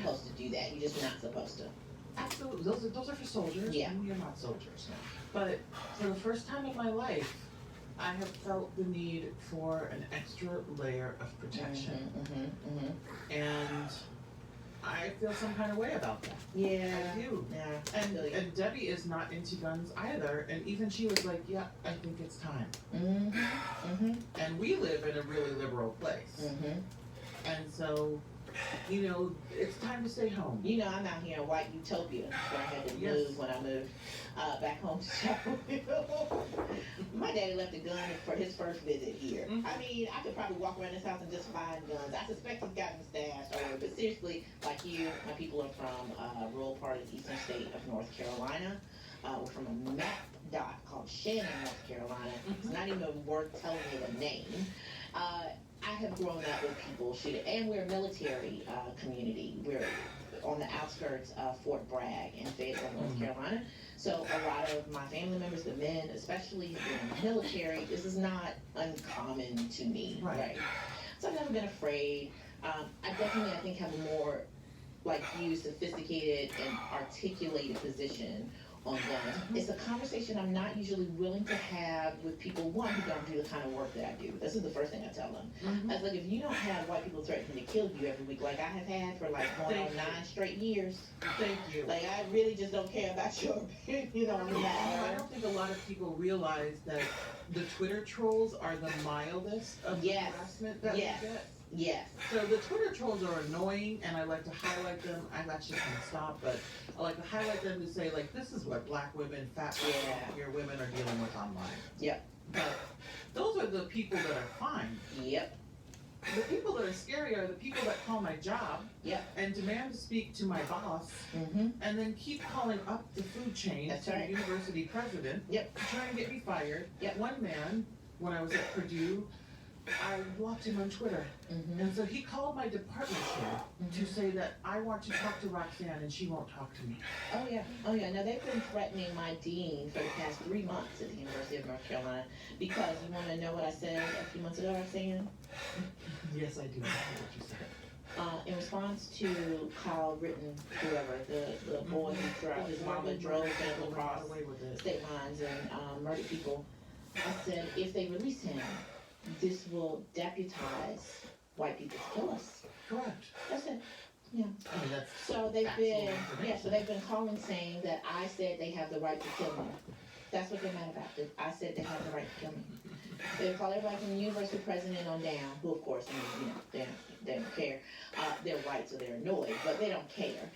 supposed to do that. You're just not supposed to. Absolutely. Those are for soldiers. Yeah. And you're not soldiers. But for the first time in my life, I have felt the need for an extra layer of protection. And I feel some kind of way about that. Yeah. I do. Yeah. And Debbie is not into guns either. And even she was like, yeah, I think it's time. And we live in a really liberal place. And so, you know, it's time to stay home. You know, I'm out here in white utopia where I had to move when I moved back home to Chapel. My daddy left a gun for his first visit here. I mean, I could probably walk around this house and just find guns. I suspect he's got them stashed or but seriously, like you, my people are from a rural part of the eastern state of North Carolina. We're from a map dot called Shannon, North Carolina. It's not even worth telling you the name. I have grown up with people shooting, and we're a military community. We're on the outskirts of Fort Bragg in Fayetteville, North Carolina. So a lot of my family members, the men especially, in the military, this is not uncommon to me, right? So I've never been afraid. I definitely, I think, have a more, like you, sophisticated and articulated position on guns. It's a conversation I'm not usually willing to have with people, one, who don't do the kind of work that I do. This is the first thing I tell them. I was like, if you don't have white people threatening to kill you every week, like I have had for like going on 9 straight years. Thank you. Like, I really just don't care about your opinion on that. I don't think a lot of people realize that the Twitter trolls are the mildest of the harassment that we get. Yes. So the Twitter trolls are annoying, and I like to highlight them. I actually can't stop, but I like to highlight them to say, like, this is what black women, fat women, queer women are dealing with online. Yep. But those are the people that are fine. Yep. The people that are scary are the people that call my job and demand to speak to my boss and then keep calling up the food chain to the university president to try and get me fired. One man, when I was at Purdue, I blocked him on Twitter. And so he called my department chair to say that I want to talk to Roxanne and she won't talk to me. Oh yeah. Now they've been threatening my dean for the past 3 months at the University of North Carolina because you want to know what I said a few months ago, Roxanne? Yes, I do. I know what you said. In response to Kyle Ritton, whoever, the boy who drove, his mama drove him across state lines and murdered people, I said, if they release him, this will deputize white people to kill us. Correct. That's it. Yeah. I mean, that's so they've been calling saying that I said they have the right to kill me. That's what they're mad about. That I said they have the right to kill me. They call everybody from the university president on down, who of course, I mean, they don't care. They're white, so they're annoyed, but they don't care.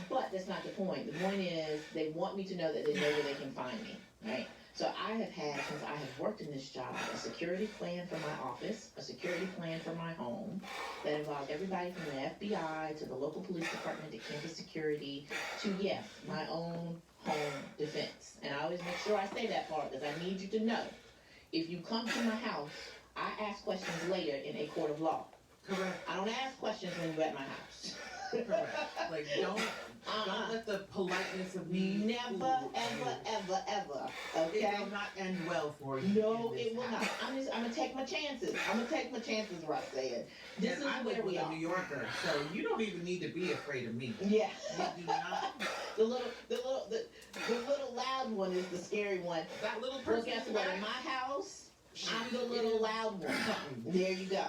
But that's not the point. The point is they want me to know that they know where they can find me, right? So I have had, since I have worked in this job, a security plan for my office, a security plan for my home that involved everybody from the FBI to the local police department to campus security to, yes, my own home defense. And I always make sure I say that part because I need you to know, if you come to my house, I ask questions later in a court of law. Correct. I don't ask questions when you're at my house. Correct. Like, don't let the politeness of me never, ever. Okay? It will not end well for you. No, it will not. I'm gonna take my chances. Roxanne. This is I where live we with are. a New Yorker, so you don't even need to be afraid of me. Yeah. You do not. The little loud one is the scary one. That little person. Guess what? In my house, I'm the little loud one. There you go.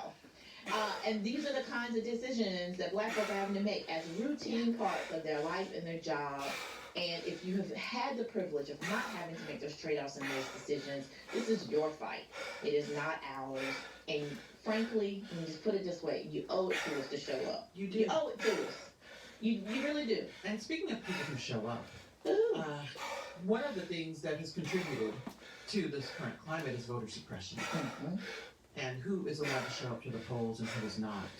And these are the kinds of decisions that black folk are having to make as routine parts of their life and their job. And if you have had the privilege of not having to make those trade-offs and those decisions, this is your fight. It is not ours. And frankly, let me just put it this way, you owe it to us to show up. You do. You owe it to us. You really do. And speaking of people who show up, one of the things that has contributed to this current climate is voter suppression. And who is allowed to show up to the polls and who is not.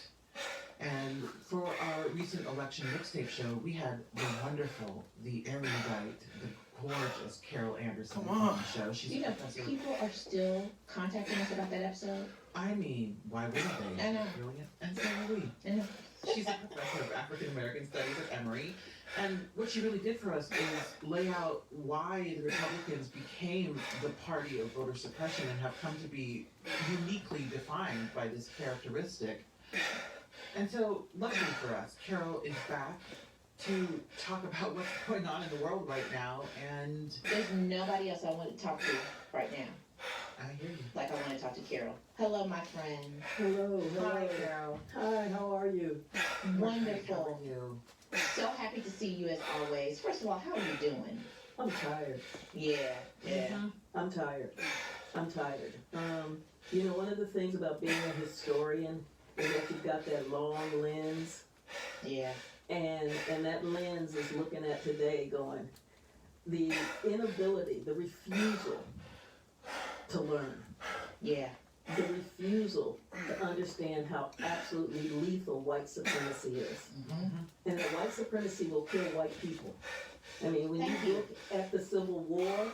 And for our recent election mixtape show, we had the wonderful, the erudite, the gorgeous Carol Anderson on the show. She's a professor. People are still contacting us about that episode. I mean, why wouldn't they? I know. Brilliant. And so are we. I know. She's a professor of African American Studies at Emory. And what she really did for us is lay out why the Republicans became the party of voter suppression and have come to be uniquely defined by this characteristic. And so, luckily for us, Carol is back to talk about what's going on in the world right now, and there's nobody else I want to talk to right now. I hear you. Like I want to talk to Carol. Hello, my friend. Hello. Hi, Carol. Hi, how are you? Wonderful. How are you? So happy to see you as always. First of all, how are you doing? I'm tired. Yeah. Mm-hmm. I'm tired. You know, one of the things about being a historian is that you've got that long lens. Yeah. And that lens is looking at today going, the inability, the refusal to learn. Yeah. The refusal to understand how absolutely lethal white supremacy is. Mm-hmm. And that white supremacy will kill white people. I mean, when Thank you you. look at the Civil War,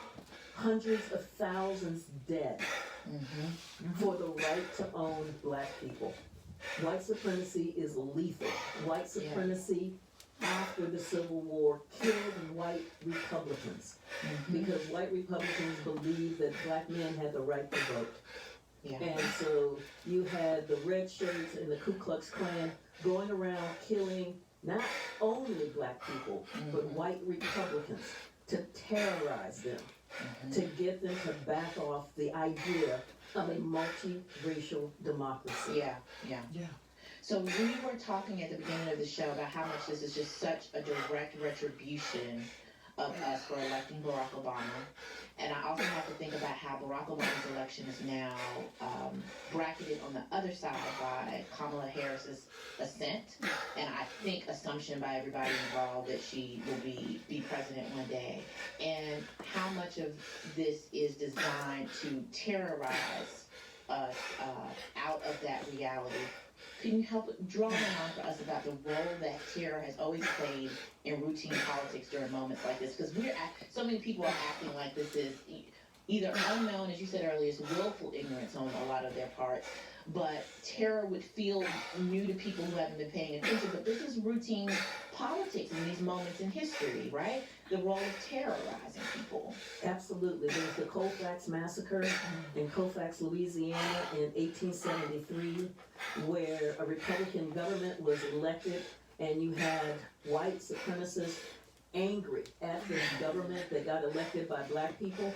hundreds of thousands dead for the right to own black people. White supremacy is lethal. White supremacy after the Civil War killed white Republicans because white Republicans believed that black men had the right to vote. Yeah. And so you had the red shirts and the Ku Klux Klan going around killing not only black people, but white Republicans to terrorize them, to get them to back off the idea of a multiracial democracy. Yeah. Yeah. So we were talking at the beginning of the show about how much this is just such a direct retribution of us for electing Barack Obama. And I also have to think about how Barack Obama's election is now bracketed on the other side by Kamala Harris's ascent, and I think assumption by everybody involved that she will be president one day, and how much of this is designed to terrorize us out of that reality. Can you help draw a line for us about the role that terror has always played in routine politics during moments like this? Because so many people are acting like this is either unknown, as you said earlier, it's willful ignorance on a lot of their parts, but terror would feel new to people who haven't been paying attention. But this is routine politics in these moments in history, right? The role of terrorizing people. Absolutely. There's the Colfax massacre in Colfax, Louisiana in 1873, where a Republican government was elected and you had white supremacists angry at this government that got elected by black people,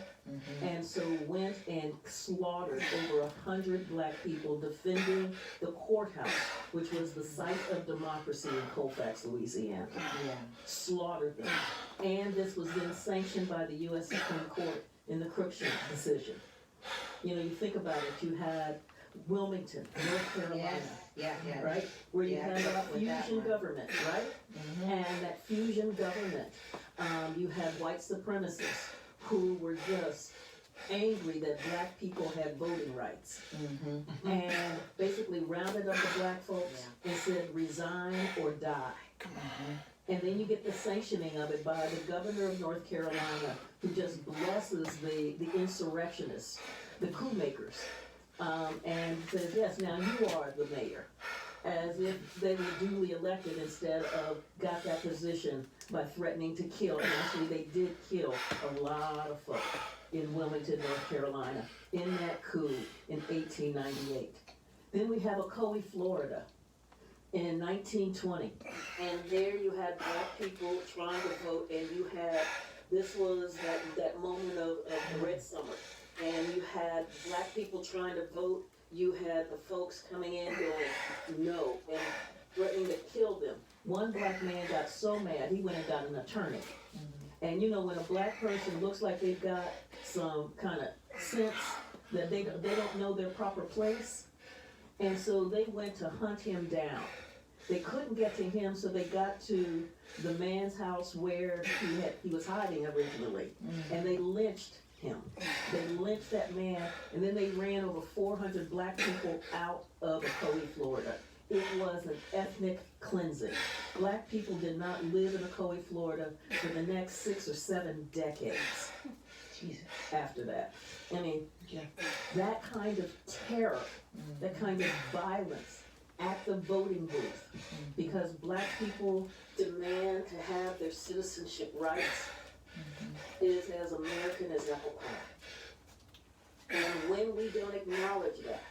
and so went and slaughtered over 100 black people defending the courthouse, which was the site of democracy in Colfax, Louisiana. Slaughtered them. And this was then sanctioned by the U.S. Supreme Court in the Cruikshank decision. You know, you think about it, you had Wilmington, North Carolina, right? Where you had that fusion government, right? And that fusion government, you had white supremacists who were just angry that black people had voting rights. And basically rounded up the black folks and said, resign or die. And then you get the sanctioning of it by the governor of North Carolina, who just blesses the insurrectionists, the coup makers. And says, yes, now you are the mayor, as if they were duly elected instead of got that position by threatening to kill. And actually they did kill a lot of folk in Wilmington, North Carolina, in that coup in 1898. Then we have Ocoee, Florida, in 1920. And there you had black people trying to vote, and you had, this was that moment of the Red Summer. And you had black people trying to vote. You had the folks coming in going, no, and threatening to kill them. One black man got so mad, he went and got an attorney. And you know, when a black person looks like they've got some kind of sense that they don't know their proper place, and so they went to hunt him down. They couldn't get to him, so they got to the man's house where he was hiding originally, and they lynched him. They lynched that man, and then they ran over 400 black people out of Ocoee, Florida. It was an ethnic cleansing. Black people did not live in Ocoee, Florida for the next 6 or 7 decades. Jesus. After that. I mean, that kind of terror, that kind of violence at the voting booth, because black people demand to have their citizenship rights, is as American as apple pie. And when we don't acknowledge that,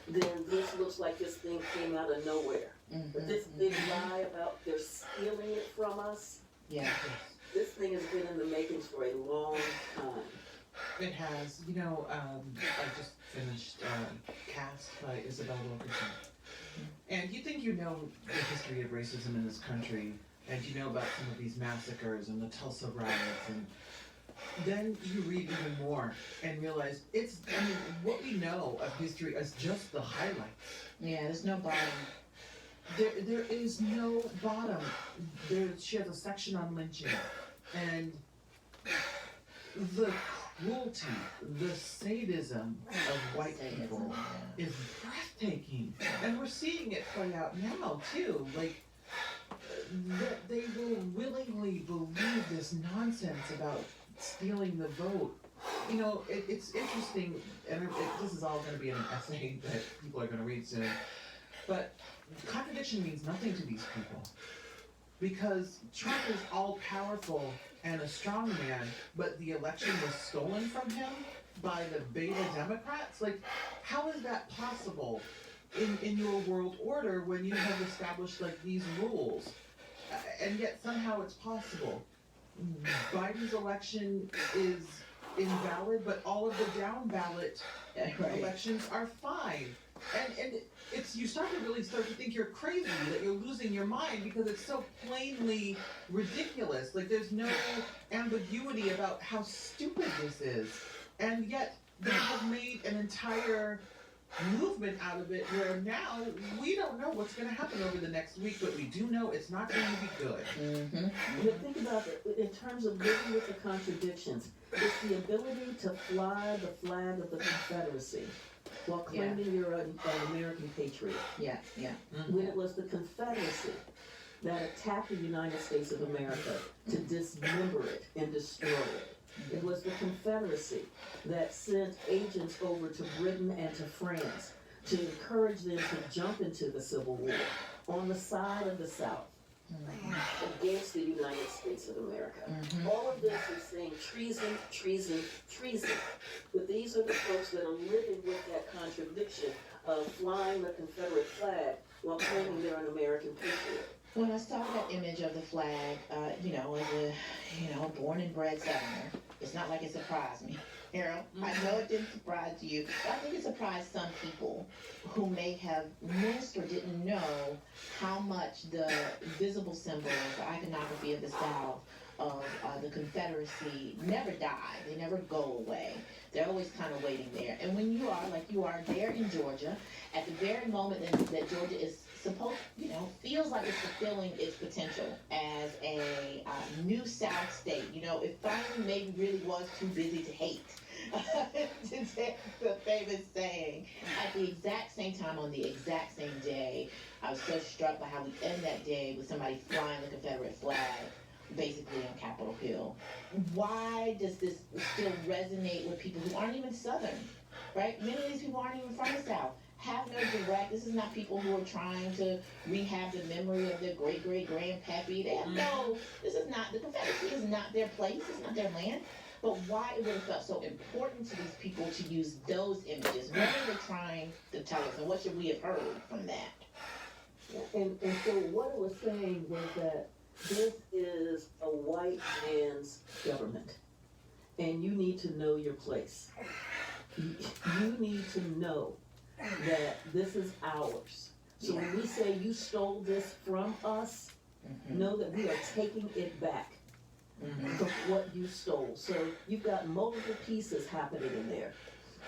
then this looks like this thing came out of nowhere. But this big lie about they're stealing it from us, this thing has been in the makings for a long time. It has. I just finished Cast by Isabel Wilkerson. And you think you know the history of racism in this country, and you know about some of these massacres and the Tulsa riots, and then you read even more and realize what we know of history is just the highlights. Yeah, there's no bottom. There is no bottom. She has a section on lynching, and the cruelty, the sadism of white people is breathtaking. And we're seeing it play out now, too. Like, that they will willingly believe this nonsense about stealing the vote. It's interesting, and this is all going to be an essay that people are going to read soon, but contradiction means nothing to these people. Because Trump is all-powerful and a strong man, but the election was stolen from him by the beta Democrats? Like, how is that possible in your world order when you have established, these rules? And yet somehow it's possible. Biden's election is invalid, but all of the down-ballot elections are fine. And you start to think you're crazy, that you're losing your mind, because it's so plainly ridiculous. Like, there's no ambiguity about how stupid this is. And yet they have made an entire movement out of it where now we don't know what's going to happen over the next week, but we do know it's not going to be good. But think about it in terms of living with the contradictions. It's the ability to fly the flag of the Confederacy while claiming you're an American patriot. When it was the Confederacy that attacked the United States of America to dismember it and destroy it. It was the Confederacy that sent agents over to Britain and to France to encourage them to jump into the Civil War on the side of the South against the United States of America. All of this is saying treason, treason, treason. But these are the folks that are living with that contradiction of flying the Confederate flag while claiming they're an American patriot. When I saw that image of the flag, as a, born and bred Southerner, it's not like it surprised me. I know it didn't surprise you, but I think it surprised some people who may have missed or didn't know how much the visible symbols, the iconography of the South, of the Confederacy never die. They never go away. They're always kind of waiting there. And when you are, like you are there in Georgia, at the very moment that Georgia is supposed, feels like it's fulfilling its potential as a new South state. It finally maybe really was too busy to hate. To take the famous saying. At the exact same time, on the exact same day, I was so struck by how we end that day with somebody flying the Confederate flag, basically on Capitol Hill. Why does this still resonate with people who aren't even Southern, right? Many of these people aren't even from the South. Have no this is not people who are trying to rehab the memory of their great-great-grandpappy. They have this is not, the Confederacy is not their place, it's not their land. But why it would have felt so important to these people to use those images? What are they trying to tell us, and what should we have heard from that? And so what it was saying was that this is a white man's government, and you need to know your place. You need to know that this is ours. So when we say you stole this from us, know that we are taking it back from what you stole. So you've got multiple pieces happening in there.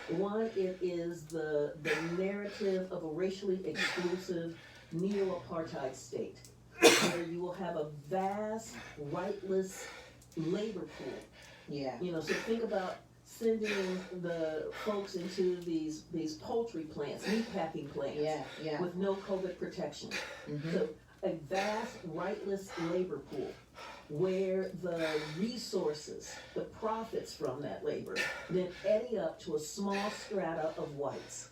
One, it is the narrative of a racially exclusive neo-apartheid state, where you will have a vast, rightless labor pool. So think about sending the folks into these poultry plants, meatpacking plants, with no COVID protection. So a vast, rightless labor pool where the resources, the profits from that labor, then eddy up to a small strata of whites.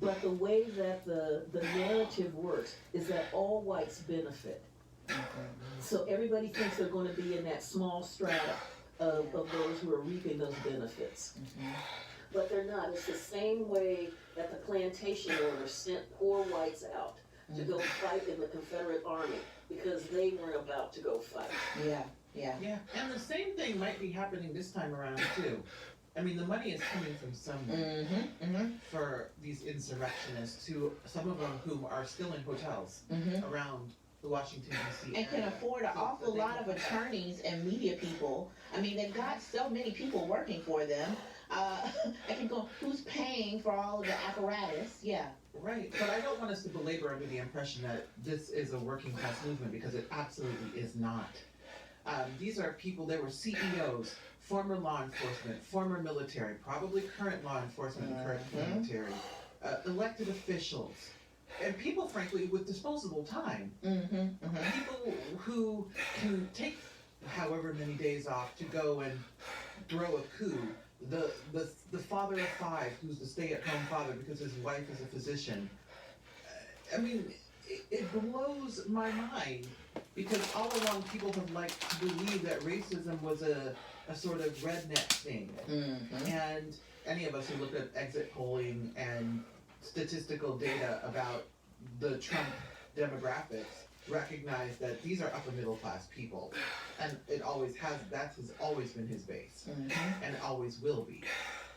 But the way that the narrative works is that all whites benefit. So everybody thinks they're going to be in that small strata of those who are reaping those benefits. but they're not. It's the same way that the plantation owners sent poor whites out to go fight in the Confederate Army because they weren't about to go fight. Yeah. Yeah, and the same thing might be happening this time around too. I mean, the money is coming from somewhere for these insurrectionists, who some of them whom are still in hotels around the Washington D.C. and can afford an awful lot of attorneys and media people. I mean, they've got so many people working for them. I can go, who's paying for all of the apparatus? Yeah. Right, but I don't want us to belabor under the impression that this is a working class movement, because it absolutely is not. These are people, they were CEOs, former law enforcement, former military, probably current law enforcement and current military, elected officials, and people, frankly, with disposable time. People who can take however many days off to go and throw a coup. The father of 5 who's the stay-at-home father because his wife is a physician. I mean, it blows my mind, because all along people have liked to believe that racism was a sort of redneck thing. And any of us who look at exit polling and statistical data about the Trump demographics recognize that these are upper middle class people, and it always has. That has always been his base, and it always will be.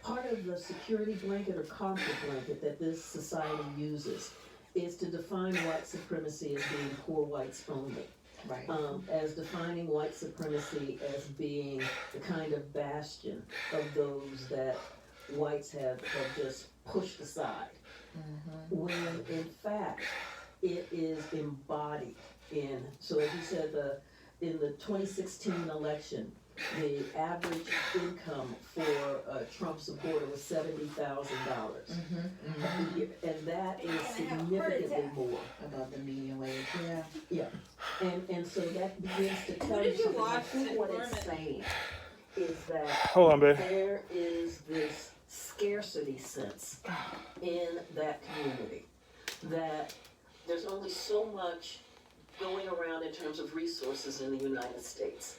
Part of the security blanket or comfort blanket that this society uses is to define white supremacy as being poor whites only. Right. As defining white supremacy as being the kind of bastion of those that whites have just pushed aside. When in fact it is embodied in, so as you said, in the 2016 election, the average income for a Trump supporter was $70,000. And that is significantly more. About the median wage. Yeah. And so that begins to tell you something. I think what it's saying is that there is this scarcity sense in that community, that there's only so much going around in terms of resources in the United States.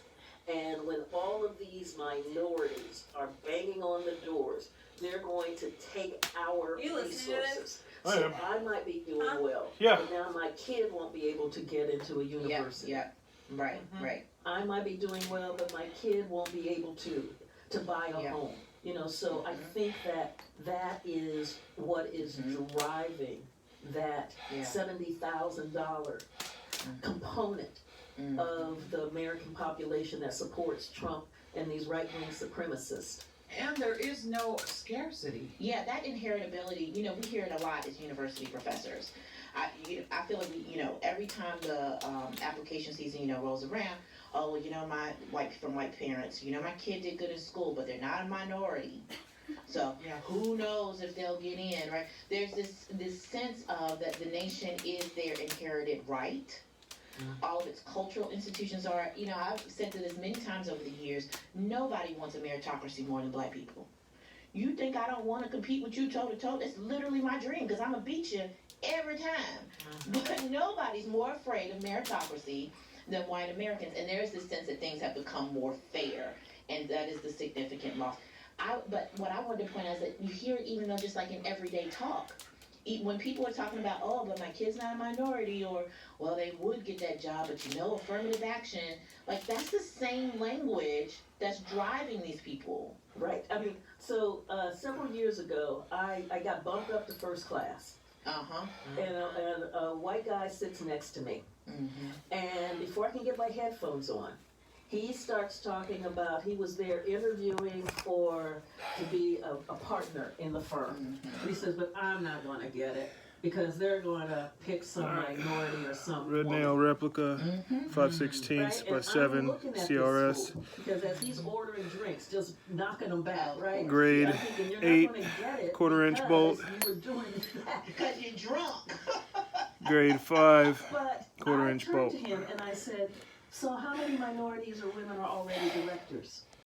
And when all of these minorities are banging on the doors, they're going to take our resources. So I might be doing well, but now my kid won't be able to get into a university. Right. I might be doing well, but my kid won't be able to buy a home. You know, so I think that is what is driving that $70,000 component of the American population that supports Trump and these right-wing supremacists. And there is no scarcity. Yeah, that inheritability, we hear it a lot as university professors. I feel like every time the application season, rolls around, my white parents, my kid did good in school, but they're not a minority. So who knows if they'll get in, right? There's this sense of that the nation is their inherited right. All of its cultural institutions are, I've said this many times over the years, nobody wants a meritocracy more than black people. You think I don't want to compete with you toe to toe? That's literally my dream, because I'm going to beat you every time. But nobody's more afraid of meritocracy than white Americans. And there is this sense that things have become more fair, and that is the significant loss. But what I wanted to point out is that you hear it even though just like in everyday talk. When people are talking about, but my kid's not a minority, or, well, they would get that job, but affirmative action, like that's the same language that's driving these people. Right. I mean, so several years ago, I got bumped up to first class. And a white guy sits next to me. And before I can get my headphones on, he starts talking about he was there interviewing to be a partner in the firm. He says, but I'm not going to get it because they're going to pick some minority or some Red woman. Nail replica, 5/16 by 7 CRS. Because as he's ordering drinks, just knocking them back, right? Grade I'm thinking, you're 8, not gonna get it 1/4-inch bolt. You were doing that. Because you're drunk. Grade 5, But 1/4-inch I turned bolt. to him and I said, so how many minorities or women are already directors?